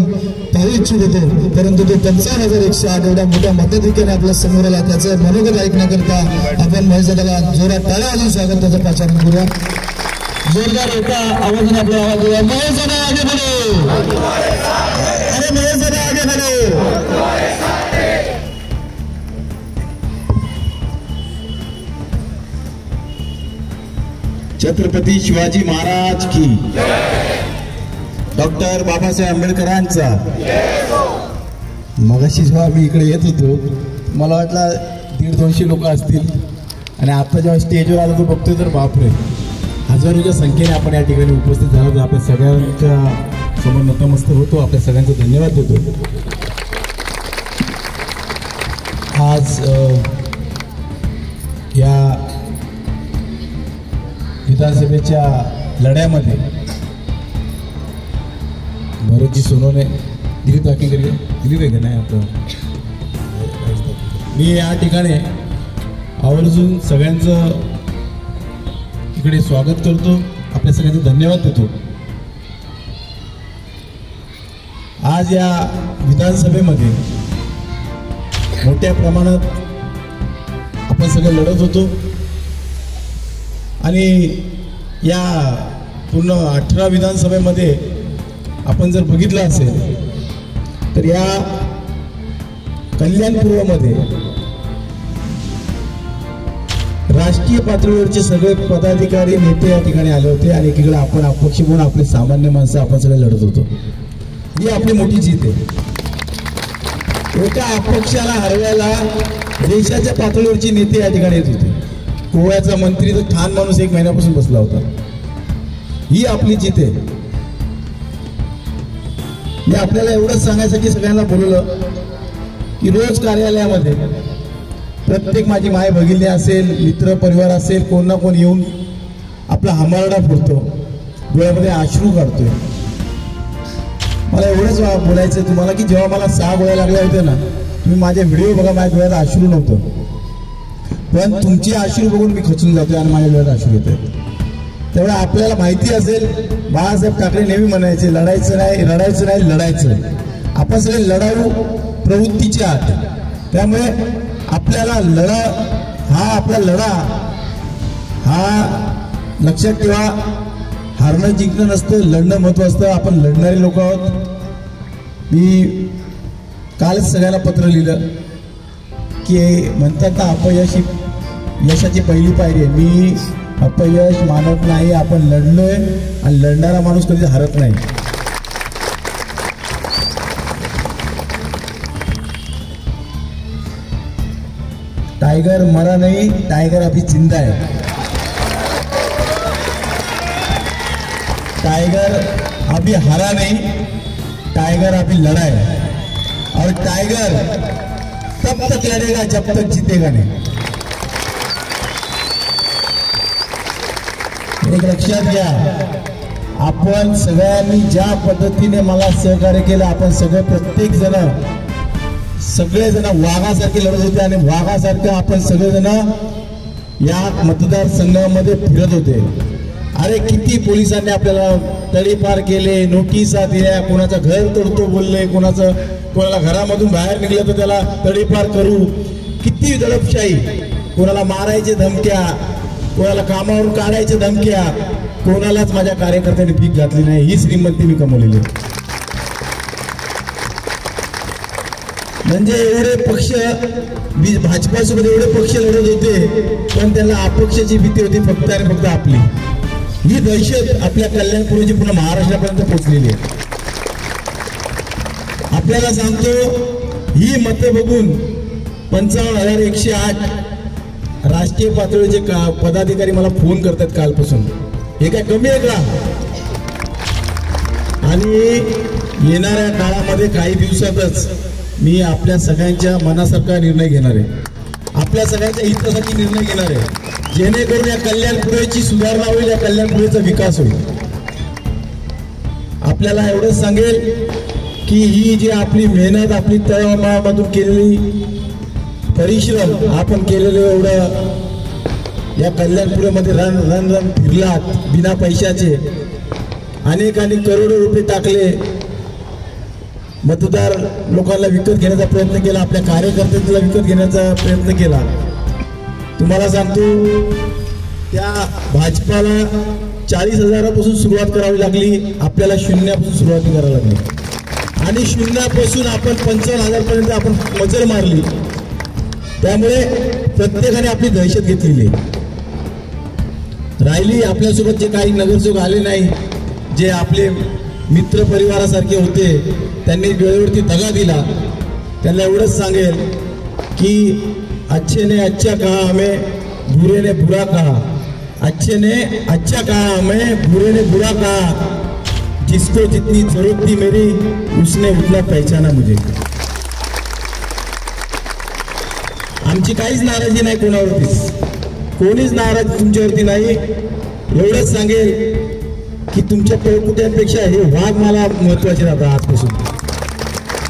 पाहू इच्छित होतो, परंतु तो 55,108 एवढ्या मोठ्या मताधिक्याने आपल्या समोर आला. त्याचं मनोगत ऐकण्याकरता आपण महेशदादाला जोरात टाळ्या वाजून स्वागत त्याचं पाचारण करूया. जोरदार एका आवाजाने आपला आवाज देऊया. महेशदादा आगे बढो, अरे महेशदादा आगे बढो. छत्रपती शिवाजी महाराज की, डॉक्टर बाबासाहेब आंबेडकरांचा. मगाशी जेव्हा मी इकडे येत होतो मला वाटलं 150-200 लोक असतील आणि आता जेव्हा स्टेजवर आलो तो बघतोय तर बापरे, हजारोच्या संख्येने आपण या ठिकाणी उपस्थित झालो. तर आपल्या सगळ्यांच्या समोर नतमस्तक होतो, आपल्या सगळ्यांचा धन्यवाद देतो. आज या विधानसभेच्या लढ्यामध्ये भरतजी सोनवणे, दिलीप वाकेकर, दिलीप आहे का नाही आपलं, मी या ठिकाणी आवर्जून सगळ्यांचं इकडे स्वागत करतो, आपल्या सगळ्यांचा धन्यवाद देतो. आज या विधानसभेमध्ये मोठ्या प्रमाणात आपण सगळे लढत होतो आणि या पूर्ण 18 विधानसभेमध्ये आपण जर बघितलं असेल तर या कल्याण पूर्वमध्ये राष्ट्रीय पातळीवरचे सगळे पदाधिकारी नेते या ठिकाणी आले होते आणि एकीकडे आपण अपक्ष म्हणून आपले सामान्य माणसं आपण सगळे लढत होतो. ही आपली मोठी जीत आहे. एका अपक्षाला हरवायला देशाच्या पातळीवरचे नेते या ठिकाणी येत होते. गोव्याचा मंत्री तर ठाण माणूस 1 महिन्यापासून बसला होता. ही आपली जीत आहे. मी आपल्याला एवढंच सांगायसाठी सगळ्यांना बोलवलं की रोज कार्यालयामध्ये प्रत्येक माझी माय भगिनी असेल, मित्र परिवार असेल, कोण ना कोण येऊन आपला हमारडा फोडतो, डोळ्यामध्ये अश्रू काढतोय. मला एवढंच बोलायचं तुम्हाला की जेव्हा मला 6 गोळ्या लागल्या होत्या ना, तुम्ही माझे व्हिडिओ बघा, माझ्या डोळ्यात अश्रू नव्हतं, पण तुमचे अश्रू बघून मी खचून जातोय आणि माझ्या डोळ्यात अश्रू येत आहेत. त्यामुळे आपल्याला माहिती असेल, बाळासाहेब ठाकरे नेहमी म्हणायचे लढायचं नाही, रडायचं नाही, लढायचं. आपण सगळे लढाऊ प्रवृत्तीचे आहात. त्यामुळे आपल्याला आपला लढा हा लक्षात ठेवा. हारणं जिंकणं नसतं, लढणं महत्व असतं. आपण लढणारे लोक आहोत. मी कालच सगळ्यांना पत्र लिहिलं की म्हणतात ना अपयश ही यशाची पहिली पायरी आहे. मी अपयश मानत नाही. आपण लढलोय आणि लढणारा माणूस कधी हरत नाही. टाइगर मरा नहीं, टाइगर अभी जिंदा है. टाइगर अभी हरा नहीं, टाइगर अभी लड़ा है. और टाइगर तब तक लड़ेगा जब तक जीतेगा नहीं. एक लक्षात घ्या, आपण सगळ्यांनी ज्या पद्धतीने मला सहकार्य केलं, आपण सगळेजण वाघासारखे लढत होते आणि वाघासारखं आपण सगळेजण या मतदारसंघामध्ये फिरत होते. अरे किती पोलिसांनी आपल्याला तडीपार केले, नोटिसा दिल्या, कोणाचं घर तोडतो बोलले, कोणाला घरामधून बाहेर निघलं तर त्याला तडीपार करू. किती दडपशाही, कोणाला मारायचे धमक्या, कोणाला कामावरून काढायचे धमक्या. कोणालाच माझ्या कार्यकर्त्यांनी भीक घातली नाही. ही श्रीमंती मी कमवलेली. म्हणजे एवढे पक्ष भाजपासोबत एवढे पक्ष लढत होते, पण त्यांना अपक्षाची भीती होती फक्त आणि फक्त आपली. ही दहशत आपल्या कल्याणपुरीची पूर्ण महाराष्ट्रापर्यंत पोहोचलेली आहे. आपल्याला सांगतो, ही मतं बघून 55,108 राष्ट्रीय पातळीचे पदाधिकारी मला फोन करतात कालपासून. हे काय कमी आहे का? आणि येणाऱ्या काळामध्ये काही दिवसातच मी आपल्या सगळ्यांच्या मनासारखा निर्णय घेणार आहे. आपल्या सगळ्यांच्या हितासाठी निर्णय घेणार आहे, जेणेकरून या कल्याणपुरीची सुधारणा होईल, या कल्याणपुरीचा विकास होईल. आपल्याला एवढंच सांगेल की ही जी आपली मेहनत, आपली तळमळामधून केलेली परिश्रम, आपण केलेलं एवढं या कल्याणपुरीमध्ये रण फिरलात बिना पैशाचे, अनेकांनी करोडो रुपये टाकले, मतदार लोकांना विकत घेण्याचा प्रयत्न केला, आपल्या कार्यकर्त्यांना विकत घेण्याचा प्रयत्न केला. तुम्हाला सांगतो, त्या भाजपाला 40,000पासून सुरुवात करावी लागली, आपल्याला शून्यापासून सुरुवात करावी लागली. आणि शून्यापासून आपण 55,000 पर्यंत आपण मजल मारली. त्यामुळे प्रत्येकाने आपली दहशत घेतलेली राहिली. आपल्यासोबत जे काही नगरसेवक आले नाही, जे आपले मित्र परिवारासारखे होते, त्यांनी वेळेवरती दगा दिला. त्यांना एवढंच सांगेल की अच्छे ने अच्छा कहा हमें, बुरे ने बुरा कहा. अच्छे ने अच्छा कहा हमें, बुरे ने बुरा कहा. जिसको जितनी जरूरत थी मेरी, उसने उतना पहचाना मुझे. आमची काहीच नाराजी नाही कोणावरतीच, कोणीच नाराज तुमच्यावरती नाही. एवढंच सांगेल की तुमच्या पळकुट्यांपेक्षा हे वाघ मला महत्वाचे राहतात. आजपासून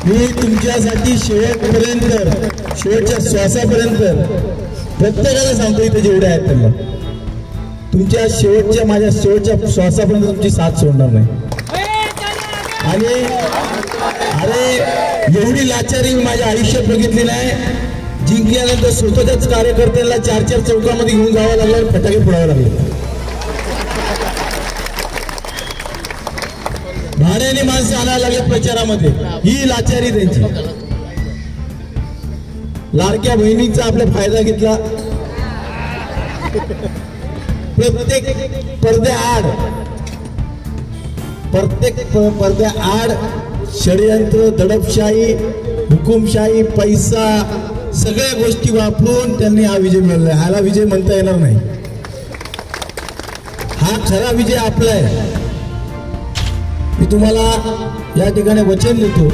मी तुमच्यासाठी शेवटच्या श्वासापर्यंत प्रत्येकाला सांगतो, इथे जेवढे आहेत त्यांना, तुमच्या माझ्या शेवटच्या श्वासापर्यंत तुमची साथ सोडणार नाही. आणि अरे एवढी लाचारी मी माझ्या आयुष्यात बघितली नाही. जिंकल्यानंतर स्वतःच्याच कार्यकर्त्यांना 4-4 चौकामध्ये घेऊन जावं लागलं, फटाके फोडावे लागले, भाड्याने माणसं आणायला लागले प्रचारामध्ये. ही लाचारी त्यांची. लाडक्या बहिणींचा आपला फायदा घेतला. प्रत्येक पडद्याआड षडयंत्र, दडपशाही, हुकुमशाही, पैसा, सगळ्या गोष्टी वापरून त्यांनी हा विजय मिळवला. ह्याला विजय म्हणता येणार नाही. हा खरा विजय आपला आहे. मी तुम्हाला या ठिकाणी वचन देतो,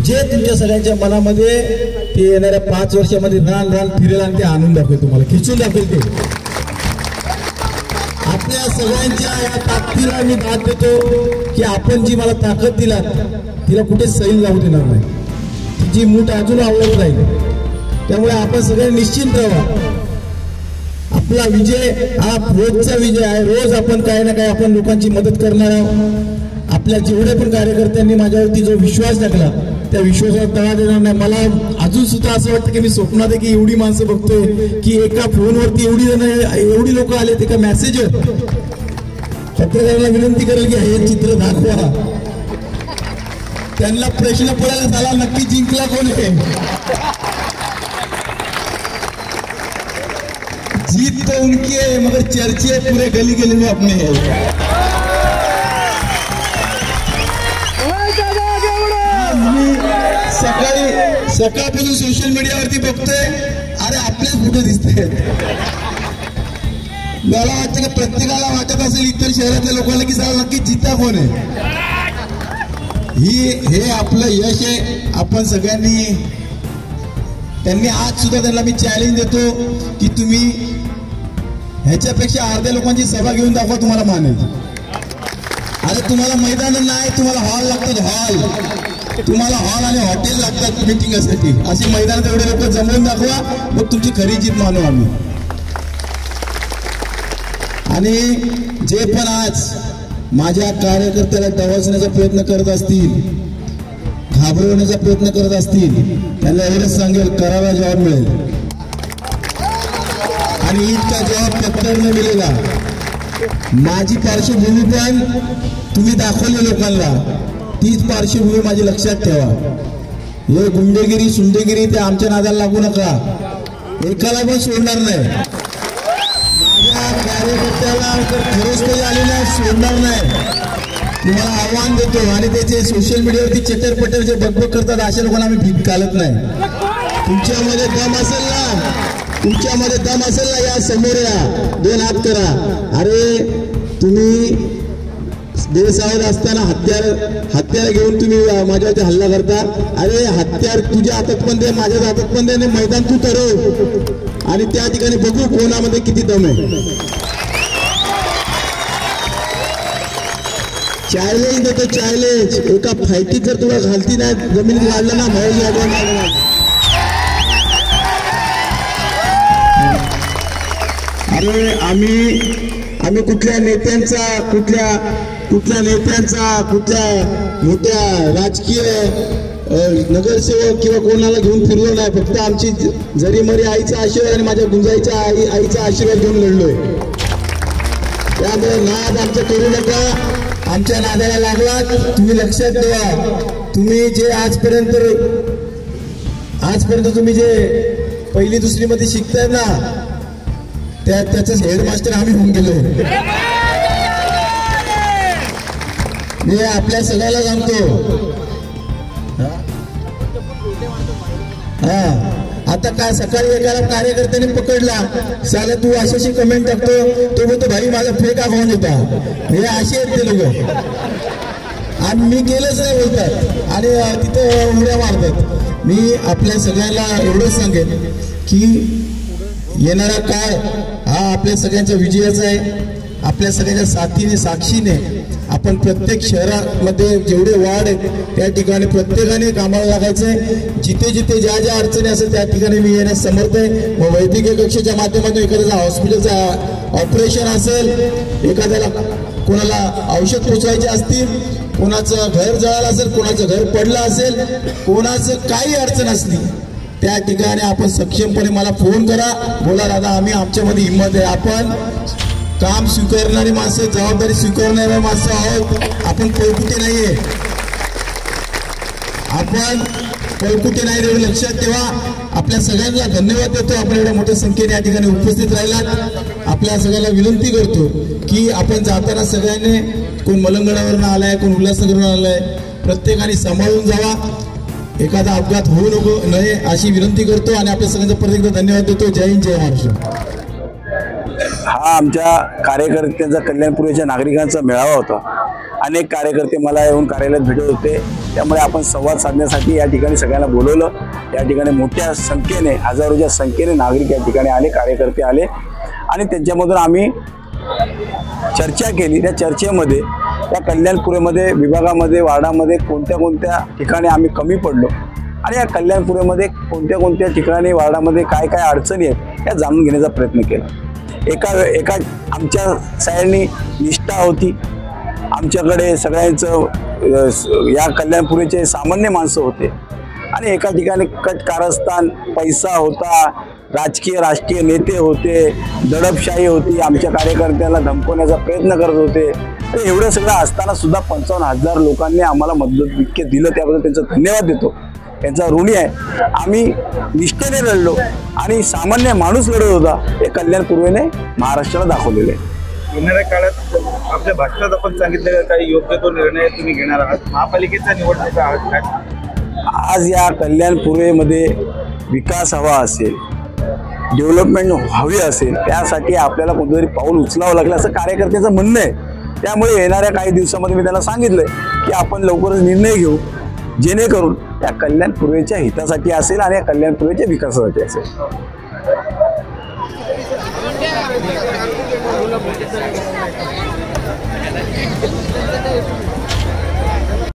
जे तुमच्या सगळ्यांच्या मनामध्ये ते येणाऱ्या 5 वर्षामध्ये रान फिरेल आणि ते आणून दाखवेल, तुम्हाला खिचून दाखवेल. ते आपल्या सगळ्यांच्या या ताकदीला मी दाद देतो की आपण जी मला ताकद दिलात तिला कुठे सैल जाऊ देणार नाही. तिची मूठ अजून आवडत राहील. त्यामुळे आपण सगळे निश्चिंत राहा. आपला विजय हा रोजचा विजय आहे. रोज आपण काही ना काही आपण लोकांची मदत करणार आहोत. आपल्या जेवढे पण कार्यकर्त्यांनी माझ्यावरती जो विश्वास टाकला, त्या विश्वासावर तडा देणार नाही. मला अजून सुद्धा असं वाटतं की मी स्वप्नात आहे की एवढी माणसं बघतोय की एका फोनवरती एवढी लोक आले, एका मेसेजवर. पत्रकारांना विनंती करेल की हे चित्र दाखवा. त्यांना प्रश्न पडायला झाला नक्की जिंकला कोण आहे. जीत तो उनकी है मगर चर्चे पूरे गली गली में अपने है. सकाळपासून सोशल मीडियावरती बघतोय, अरे आपलेच फोटो दिसते. मला वाटतं की प्रत्येकाला वाटत असेल इतर शहरातल्या लोकांना की साला नक्की जिता कोण आहे. हे आपलं यश आहे. आपण सगळ्यांनी त्यांनी आज सुद्धा त्यांना मी चॅलेंज देतो की तुम्ही ह्याच्यापेक्षा अर्ध्या लोकांची सभा घेऊन दाखवा, तुम्हाला मानेल. अरे तुम्हाला मैदान नाही, तुम्हाला हॉल लागतात. तुम्हाला हॉल आणि हॉटेल लागतात मिटिंगसाठी. अशी मैदानात एवढे लोक जमवून दाखवा, मग तुमची खरी जीत मानू आम्ही. आणि जे पण आज माझ्या कार्यकर्त्याला डवचण्याचा प्रयत्न करत असतील, घाबरवण्याचा प्रयत्न करत असतील, त्यांना एवढंच सांगेल, करावा जवाब मिळेल. आणि इतका जवाब पत्तर न मिळेला. माझी पार्श्वभूमी पण तुम्ही दाखवली लोकांना, तीच पार्श्वभूमी माझी लक्षात ठेवा. हे गुंडेगिरी सुंडेगिरी ते आमच्या नादाला लागू नका. एकाला पण सोडणार नाही. माझ्या कार्यकर्त्याला जर खरंच काही आली नाही, सोडणार नाही. तुम्हाला आव्हान देतो. आणि त्याचे सोशल मीडियावरती चटरपटर जे बकबक करतात अशा लोकांना आम्ही भीक घालत नाही. तुमच्यामध्ये दम असेल ना, या समोर या, 2 हात करा. अरे तुम्ही बेसावध असताना हत्यार घेऊन तुम्ही माझ्यावरती हल्ला करता. अरे हत्यार तुझ्या हातात पण दे, माझ्या हातात पण दे, आणि मैदान तू ठरव. आणि त्या ठिकाणी बघू कोणामध्ये किती दम आहे. चॅलेंज देतो, चॅलेंज. एका फायटीत जर तुला घालती नाही, जमिनीत घालला ना, महेश यादव. अरे आम्ही कुठल्या नेत्यांचा कुठल्या मोठ्या राजकीय नगरसेवक किंवा कोणाला घेऊन फिरलो नाही. फक्त आमची जरी मरी आईचा आशीर्वाद आणि माझ्या गुंजाईच्या आईचा आशीर्वाद घेऊन लढलोय. त्यामुळे नाद आमचं करू नका. आमच्या नादाला लागला. तुम्ही लक्षात ठेवा, तुम्ही जे आजपर्यंत तुम्ही जे 1ली 2री मध्ये शिकताय ना, त्याच हेडमास्टर आम्ही होऊन गेलो. मी आपल्या सगळ्याला सांगतो. आता काय सकाळी एकाला कार्यकर्त्याने पकडला, साला तू अशी कमेंट टाकतो, तो बोलतो भाई माझा फेक अकाउंट होता. हे असे आहेत ते लोक. आणि मी केलंच नाही बोलतात आणि तिथं उड्या मारतात. मी आपल्या सगळ्यांना एवढंच सांगेन की येणारा काळ हा आपल्या सगळ्यांच्या विजयाचा आहे. आपल्या सगळ्यांच्या साथीने साक्षीने आपण प्रत्येक शहरामध्ये जेवढे वार्ड आहेत त्या ठिकाणी प्रत्येकाने कामाला लागायचंय. जिथे जिथे ज्या ज्या अडचणी असेल त्या ठिकाणी मी येण्यास समर्थ आहे. मग वैद्यकीय कक्षाच्या माध्यमातून एखाद्याचा हॉस्पिटलचा ऑपरेशन असेल, एखाद्याला कोणाला औषध पोचवायचे असतील, कोणाचं घर जळालं असेल, कोणाचं घर पडलं असेल, कोणाचं काही अडचण असली त्या ठिकाणी आपण सक्षमपणे मला फोन करा, बोला दादा आम्ही आमच्यामध्ये हिंमत आहे. आपण काम स्वीकारणारी माणसं, जबाबदारी स्वीकारणारी माणसं आहोत. आपण पळकुटे नाहीये, आपण पळकुटे नाही. एवढं लक्षात ठेवा. आपल्या सगळ्यांना धन्यवाद देतो. आपण एवढ्या मोठ्या संख्येने या ठिकाणी उपस्थित राहिलात. आपल्या सगळ्यांना विनंती करतो की आपण जाताना सगळ्यांनी, कोण मलंगणावरून आलाय, कोण उल्हासनगरवरून आलाय, प्रत्येकाने सांभाळून जावा. एखादा अपघात होऊ नये अशी विनंती करतो आणि आपल्या सगळ्यांचा परत एकदा धन्यवाद देतो. जय हिंद, जय महाराष्ट्र. हा आमच्या कार्यकर्त्यांचा, कल्याणपुरीच्या नागरिकांचा मेळावा होता. अनेक कार्यकर्ते मला येऊन कार्यालयात भेटत होते. त्यामुळे आपण संवाद साधण्यासाठी या ठिकाणी सगळ्यांना बोलवलं. या ठिकाणी मोठ्या संख्येने, हजारोच्या संख्येने नागरिक या ठिकाणी आले, कार्यकर्ते आले आणि त्यांच्यामधून आम्ही चर्चा केली. त्या चर्चेमध्ये या कल्याणपुरीमध्ये, विभागामध्ये, वार्डामध्ये कोणत्या ठिकाणी आम्ही कमी पडलो आणि या कल्याणपुरीमध्ये कोणत्या ठिकाणी, वार्डामध्ये काय काय अडचणी आहेत या जाणून घेण्याचा प्रयत्न केला. एका आमच्या साईडनी निष्ठा होती, आमच्याकडे सगळ्यांचं या कल्याणपुरीचे सामान्य माणसं होते आणि एका ठिकाणी कट कारस्थान, पैसा होता, राजकीय नेते होते, दडपशाही होती, आमच्या कार्यकर्त्याला धमकवण्याचा प्रयत्न करत होते. एवढं सगळं असताना सुद्धा 55,000 लोकांनी आम्हाला मदत दिलं, त्याबद्दल त्यांचा धन्यवाद देतो. त्यांचा ऋणी आहे. आम्ही निष्ठेने लढलो आणि सामान्य माणूस लढत होता हे कल्याण पूर्वेने महाराष्ट्राला दाखवलेलं आहे. येणाऱ्या काळात आपल्या भाषणात आपण सांगितलं काही योग्य तो निर्णय तुम्ही घेणार आहात. महापालिकेचा निवडणुका आहात काय? आज या कल्याण पूर्वेमध्ये विकास हवा असेल, डेव्हलपमेंट हवी असेल, त्यासाठी आपल्याला कोणतरी पाऊल उचलावं लागलं असं कार्यकर्त्याचं म्हणणं आहे. त्यामुळे येणाऱ्या काही दिवसामध्ये मी त्यांना सांगितलंय की आपण लवकरच निर्णय घेऊ, जेणेकरून या कल्याण पूर्वेच्या हितासाठी असेल आणि या कल्याण पूर्वेच्या विकासासाठी असेल.